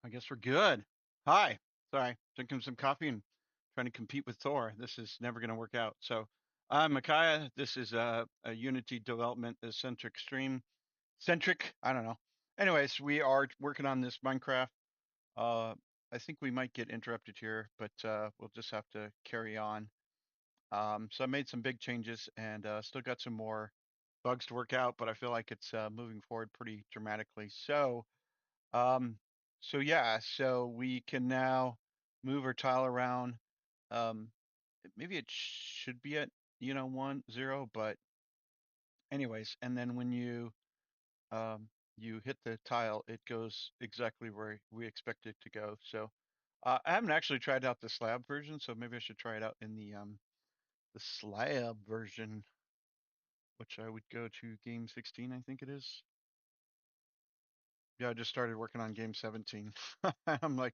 I guess we're good. Hi. Sorry, drinking some coffee and trying to compete with Thor. This is never going to work out. So, I'm Micaiah. This is a Unity development centric stream. Centric? I don't know. Anyways, we are working on this Minecraft. Uh, I think we might get interrupted here, but we'll just have to carry on. So I made some big changes and still got some more bugs to work out, but I feel like it's moving forward pretty dramatically. Um, so yeah, so we can now move our tile around. Um, Maybe it should be at 1, 0, but anyways, and then when you hit the tile, it goes exactly where we expect it to go. So I haven't actually tried out the slab version, so maybe I should try it out in the slab version, which I would go to game 16, I think it is. Yeah, I just started working on game 17. I'm like,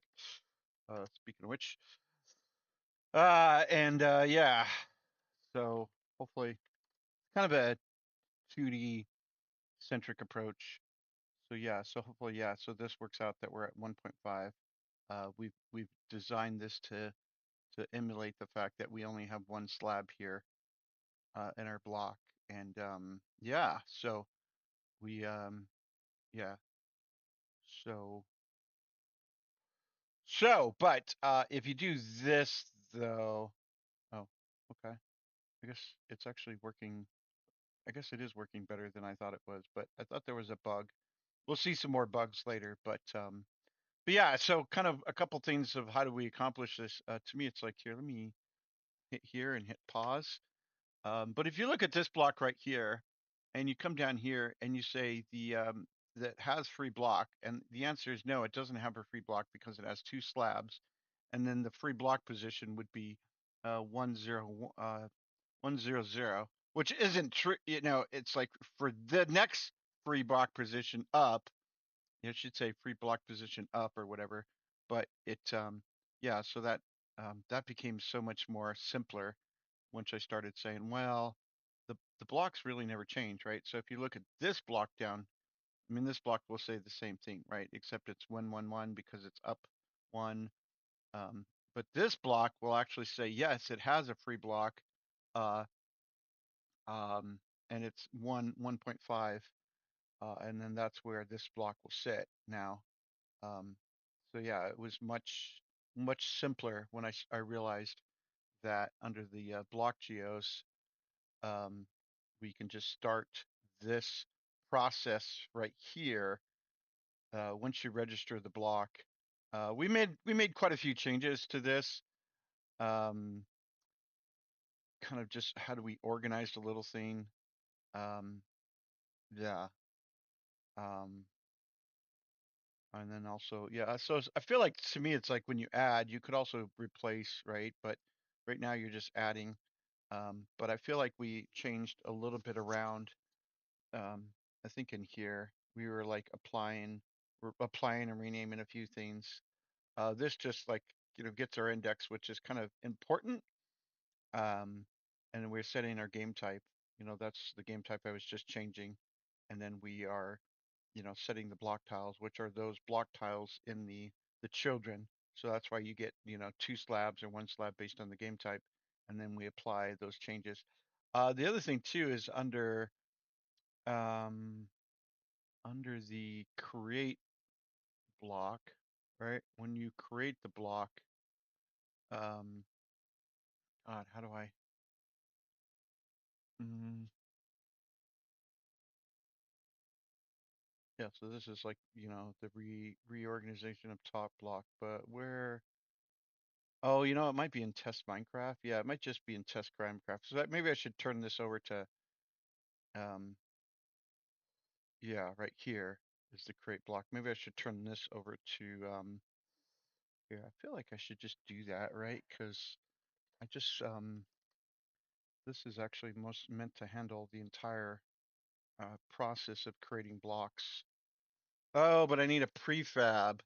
speaking of which, and yeah, so hopefully kind of a 2D centric approach. So yeah, so hopefully yeah, so this works out that we're at 1.5. We've designed this to emulate the fact that we only have one slab here in our block, and yeah, so we yeah, so but if you do this though, oh, okay, I guess it's actually working. I guess it is working better than I thought it was, but I thought there was a bug. We'll see some more bugs later, but yeah, so kind of a couple things of how do we accomplish this. To me, it's like here, let me hit here and hit pause. But if you look at this block right here, and you come down here and you say the that has free block, and the answer is no, it doesn't have a free block because it has two slabs, and then the free block position would be 1 0 which isn't true. It's like for the next free block position up, it should say free block position up or whatever. But yeah, so that became so much more simpler once I started saying, well, the blocks really never change, right? So if you look at this block down, I mean, this block will say the same thing, right? Except it's 1 1 1 because it's up one. Um, but this block will actually say, yes, it has a free block. Uh, um, and it's 1.5, and then that's where this block will sit now. Um, so yeah, it was much simpler when I realized that under the block geos, um, we can just start this process right here. Once you register the block, we made quite a few changes to this. Um, Kind of just how do we organize the little thing? Um, yeah. Um, and then also, yeah, so I feel like to me, it's like when you add, you could also replace, right? But right now you're just adding. But I feel like we changed a little bit around. Um, I think in here we were like we're applying and renaming a few things. This just like, gets our index, which is kind of important. Um, and we're setting our game type. That's the game type I was just changing. And then we are setting the block tiles, which are those block tiles in the children. So that's why you get, two slabs or one slab based on the game type, and then we apply those changes. The other thing too is um, under the create block, right? When you create the block, um, God, how do I? Mm, yeah, so this is like, the reorganization of top block, but where? Oh, it might be in test Minecraft. Yeah, it might just be in test Minecraft. So maybe I should turn this over to, um, yeah, right here is the create block. Maybe I should turn this over to, here. I feel like I should just do that, right? Because I just, this is actually most meant to handle the entire process of creating blocks. Oh, but I need a prefab.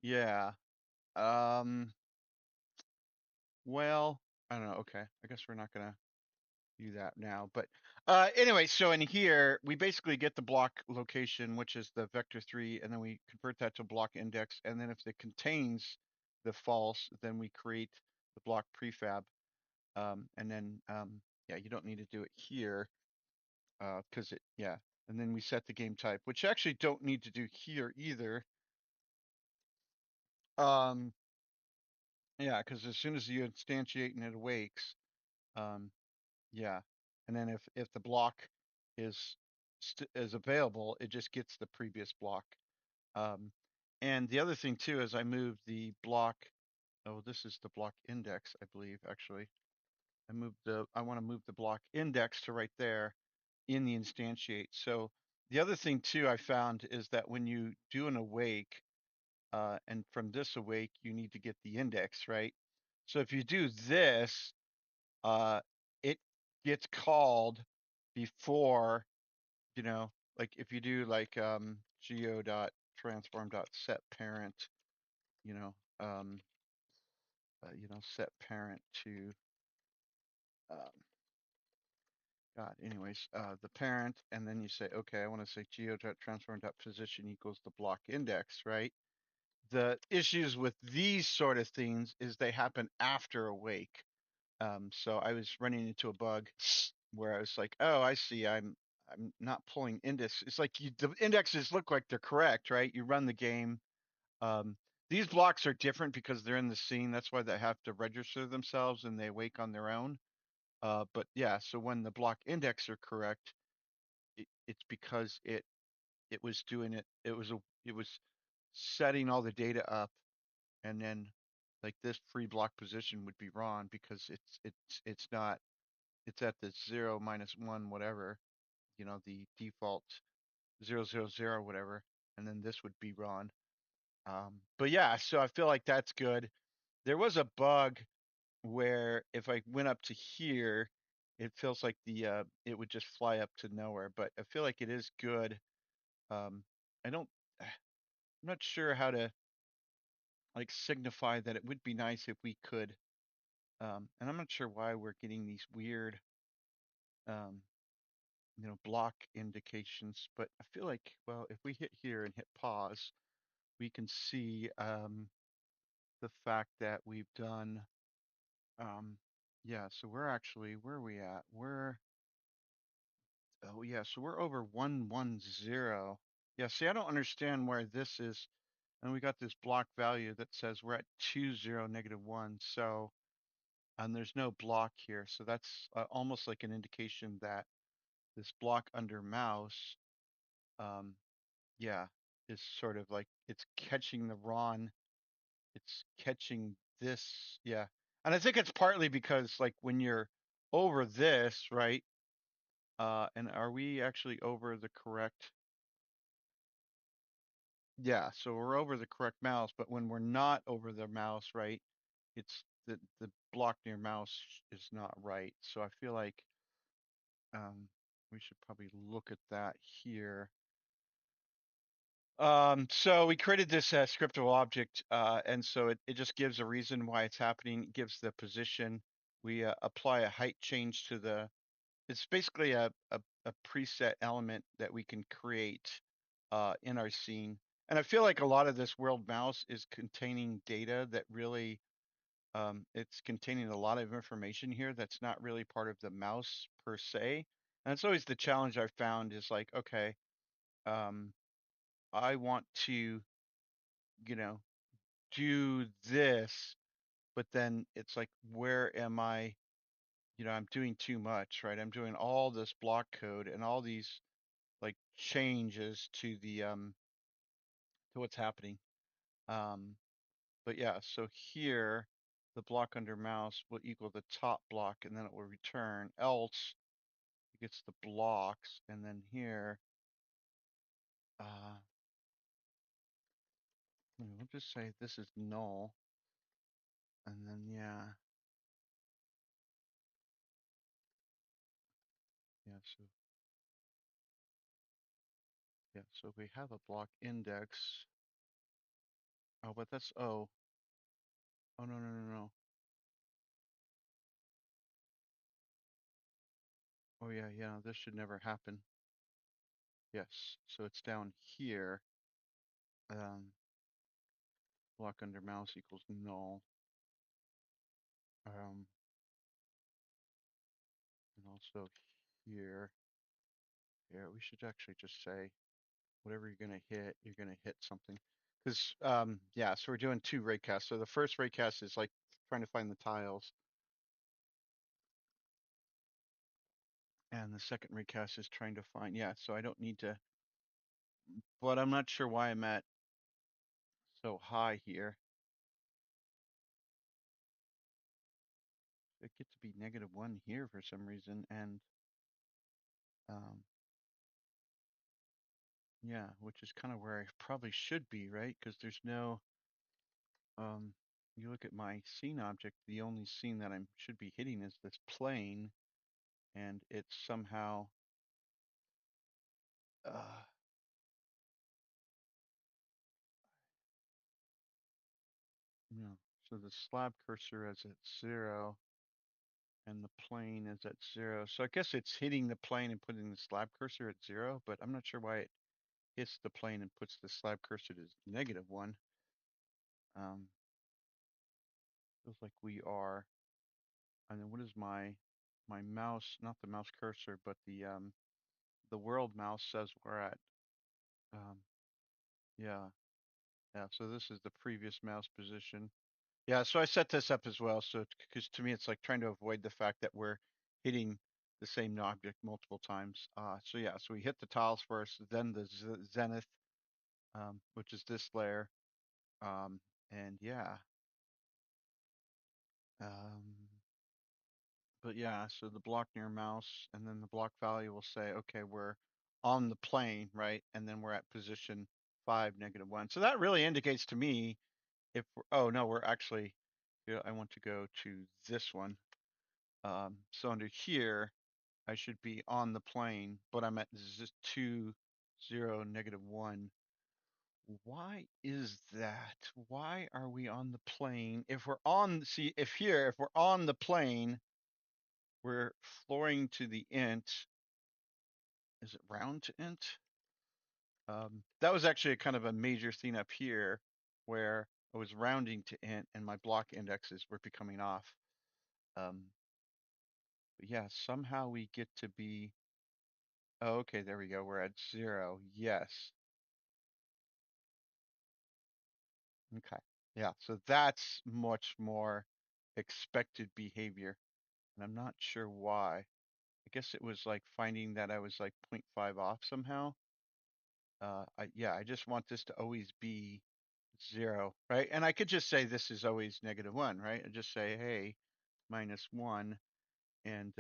Yeah. Um, well, I don't know. Okay. I guess we're not gonna do that now. But anyway, so in here we basically get the block location, which is the vector3, and then we convert that to block index, and then if it contains the false, then we create the block prefab, and then yeah, you don't need to do it here because yeah, and then we set the game type, which you actually don't need to do here either. Yeah, because as soon as you instantiate and it awakes, um, yeah, and then if the block is is available, it just gets the previous block. Um, and the other thing too is I moved the block. Oh, this is the block index, I believe. Actually, I want to move the block index to right there in the instantiate. So the other thing too I found is that when you do an awake, and from this awake you need to get the index, right? So if you do this, it gets called before, like if you do like geo dot transform dot set parent, you know, um, set parent to um, God. Anyways, the parent, and then you say, okay, I want to say geo dot transform dot position equals the block index, right? The issues with these sort of things is they happen after awake. So I was running into a bug where I was like, oh, I see. I'm not pulling index. It's like the indexes look like they're correct, right? You run the game. Um, these blocks are different because they're in the scene. That's why they have to register themselves and they wake on their own. But yeah, so when the block index are correct, it's because it was doing it. It was setting all the data up, and then like this free block position would be wrong because it's not, it's at the 0 minus 1 whatever, the default 0 0 0 whatever, and then this would be wrong. But yeah, so I feel like that's good. There was a bug where if I went up to here, it feels like it would just fly up to nowhere, but I feel like it is good. um I don't I'm not sure how to like signify that it would be nice if we could. And I'm not sure why we're getting these weird, um, block indications, but I feel like, well, if we hit here and hit pause, we can see the fact that we've done, um, yeah, so we're actually, where are we at? Oh yeah, so we're over 110. Yeah, see, I don't understand where this is. And we got this block value that says we're at 20 negative 1. So, and there's no block here. So that's almost like an indication that this block under mouse, um, yeah, is sort of like it's catching the wrong, it's catching this, yeah. And I think it's partly because like when you're over this, right? And are we actually over the correct? Yeah, so we're over the correct mouse, but when we're not over the mouse, right, it's the block near mouse is not right. So I feel like we should probably look at that here. So we created this scriptable object, and so it just gives a reason why it's happening. It gives the position. We apply a height change to it's basically a preset element that we can create in our scene. And I feel like a lot of this world mouse is containing data that really, it's containing a lot of information here that's not really part of the mouse per se. And it's always the challenge I've found is like, okay, um, I want to, you know, do this, but then it's like, where am I? I'm doing too much, right? I'm doing all this block code and all these like changes to the to what's happening. Um, but yeah, so here the block under mouse will equal the top block and then it will return, else it gets the blocks, and then here uh we'll just say this is null, and then so we have a block index. Oh, but that's oh no no no no Oh yeah, yeah, this should never happen. Yes, so it's down here. Um, block under mouse equals null. Um, and also here. Yeah, we should actually just say whatever you're gonna hit something. Because yeah, so we're doing two raycasts. So the first raycast is like trying to find the tiles, and the second raycast is trying to find, yeah, so I don't need to, but I'm not sure why I'm at so high here. It gets to be -1 here for some reason, and um, yeah, which is kind of where I probably should be, right? Because there's no, um, you look at my scene object, the only scene that I should be hitting is this plane, and it's somehow, uh, you know, so the slab cursor is at 0, and the plane is at 0. So I guess it's hitting the plane and putting the slab cursor at 0, but I'm not sure why it hits the plane and puts the slab cursor to -1. Um, feels like we are. And then what is my mouse? Not the mouse cursor, but the world mouse says we're at. Um, yeah, yeah. So this is the previous mouse position. Yeah. So I set this up as well. So because to me it's like trying to avoid the fact that we're hitting the same object multiple times. So yeah. So we hit the tiles first, then the zenith, which is this layer. Um, and yeah. Um, but yeah, so the block near mouse, and then the block value will say, okay, we're on the plane, right? And then we're at position 5, -1. So that really indicates to me if we're, oh no, we're actually, yeah, I want to go to this one. So under here, I should be on the plane, but I'm at 2, 0, -1. Why is that? Why are we on the plane? If we're on, see, if we're on the plane, we're flooring to the int. Is it round to int? That was actually a kind of a major thing up here where I was rounding to int and my block indexes were becoming off. Um, but yeah, somehow we get to be, oh, okay, there we go. We're at 0. Yes. Okay. Yeah, so that's much more expected behavior. And I'm not sure why. I guess it was like finding that I was like 0.5 off somehow. Yeah, I just want this to always be 0, right? And I could just say this is always -1, right? I just say, hey, -1, and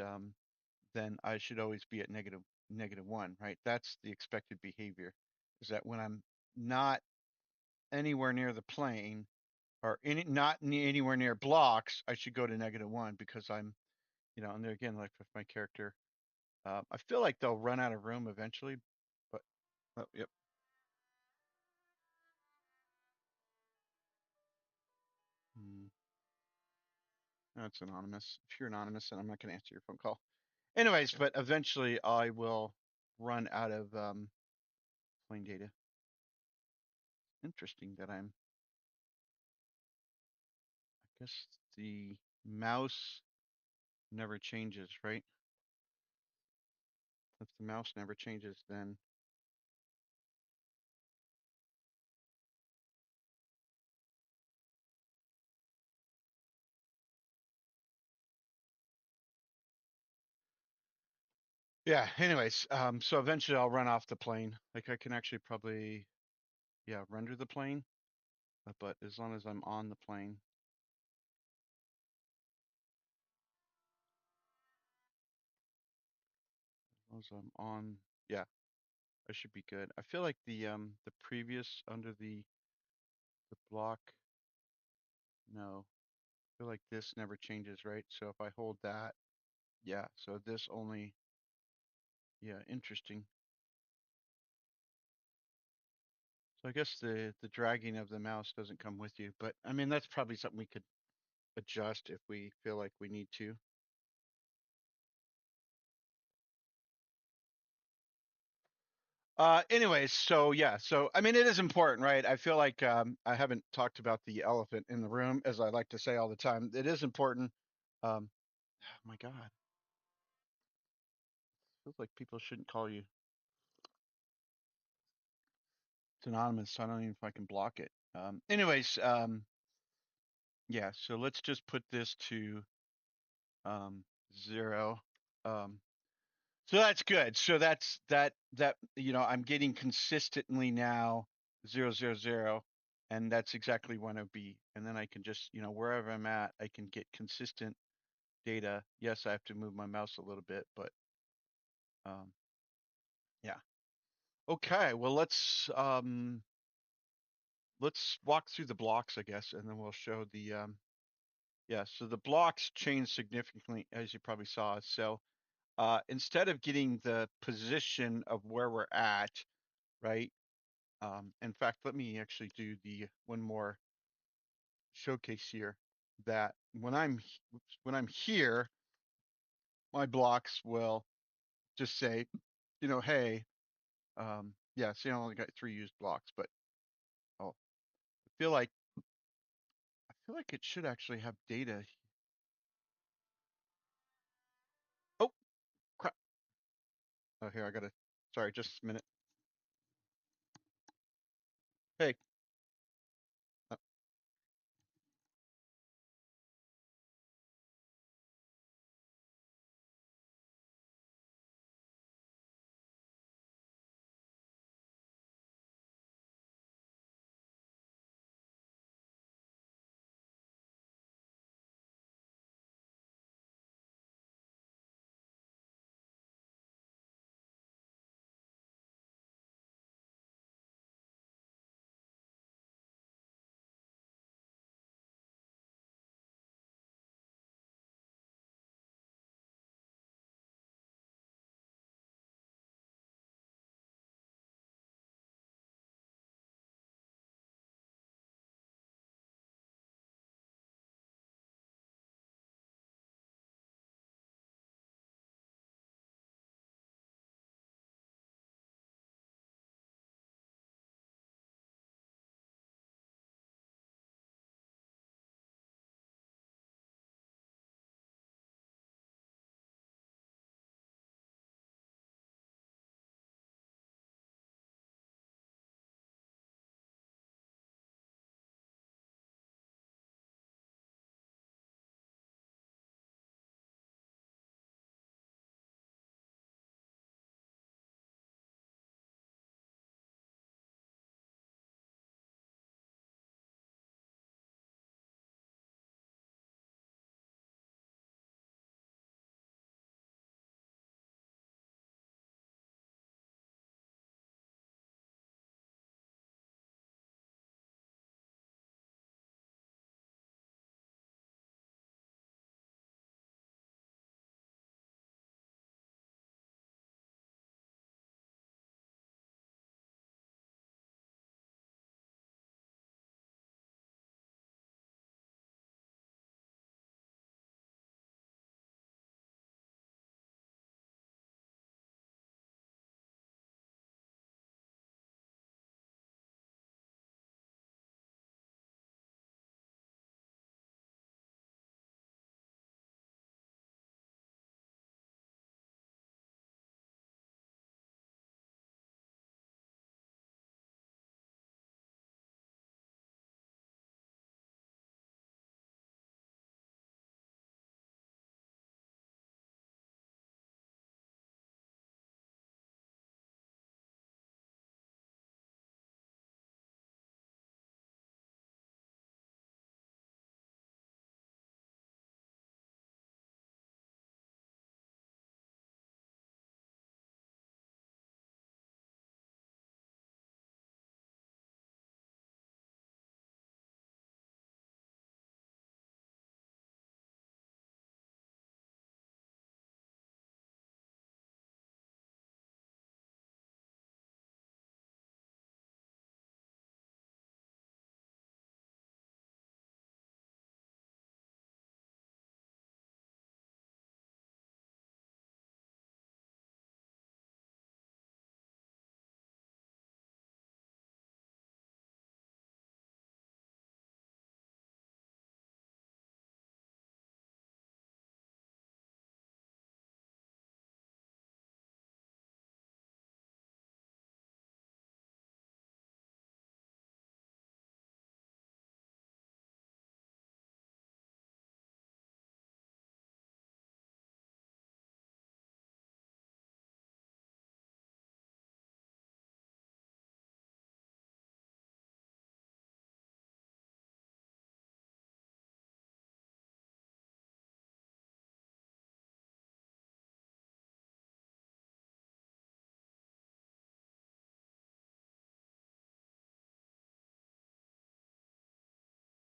then I should always be at -1, right? That's the expected behavior, is that when I'm not anywhere near the plane or not anywhere near blocks, I should go to -1 because I'm, and there again, like with my character, I feel like they'll run out of room eventually, but, oh, yep. Hmm. That's anonymous. If you're anonymous, then I'm not going to answer your phone call. Anyways, but eventually I will run out of plain data. Interesting that I guess the mouse never changes, right? If the mouse never changes, then yeah. Anyways, so eventually I'll run off the plane. Like I can actually probably, yeah, render the plane, but as long as I'm on the plane, as long as I'm on, yeah, I should be good. I feel like the previous under the block, no, I feel like this never changes, right? So if I hold that, yeah, so this only, yeah, interesting. So I guess the dragging of the mouse doesn't come with you, but I mean that's probably something we could adjust if we feel like we need to. Anyways, so yeah, so I mean, it is important, right? I feel like I haven't talked about the elephant in the room, as I like to say all the time. It is important. Oh my God, feels like people shouldn't call you. It's anonymous, so I don't even know if I can block it. Anyways, yeah, so let's just put this to um, 0. Um, so that's good. So that's that I'm getting consistently now 000, and that's exactly when it'll be. And then I can just wherever I'm at, I can get consistent data. Yes, I have to move my mouse a little bit, but um, yeah. Okay, well let's walk through the blocks, I guess, and then we'll show the yeah. So the blocks change significantly, as you probably saw. So instead of getting the position of where we're at, right? In fact, let me actually do the one more showcase here. That when I'm here, my blocks will just say, hey, yeah. See, I only got 3 used blocks, but oh, feel like I feel like it should actually have data. Oh crap! Oh, here I gotta. Sorry, just a minute. Hey,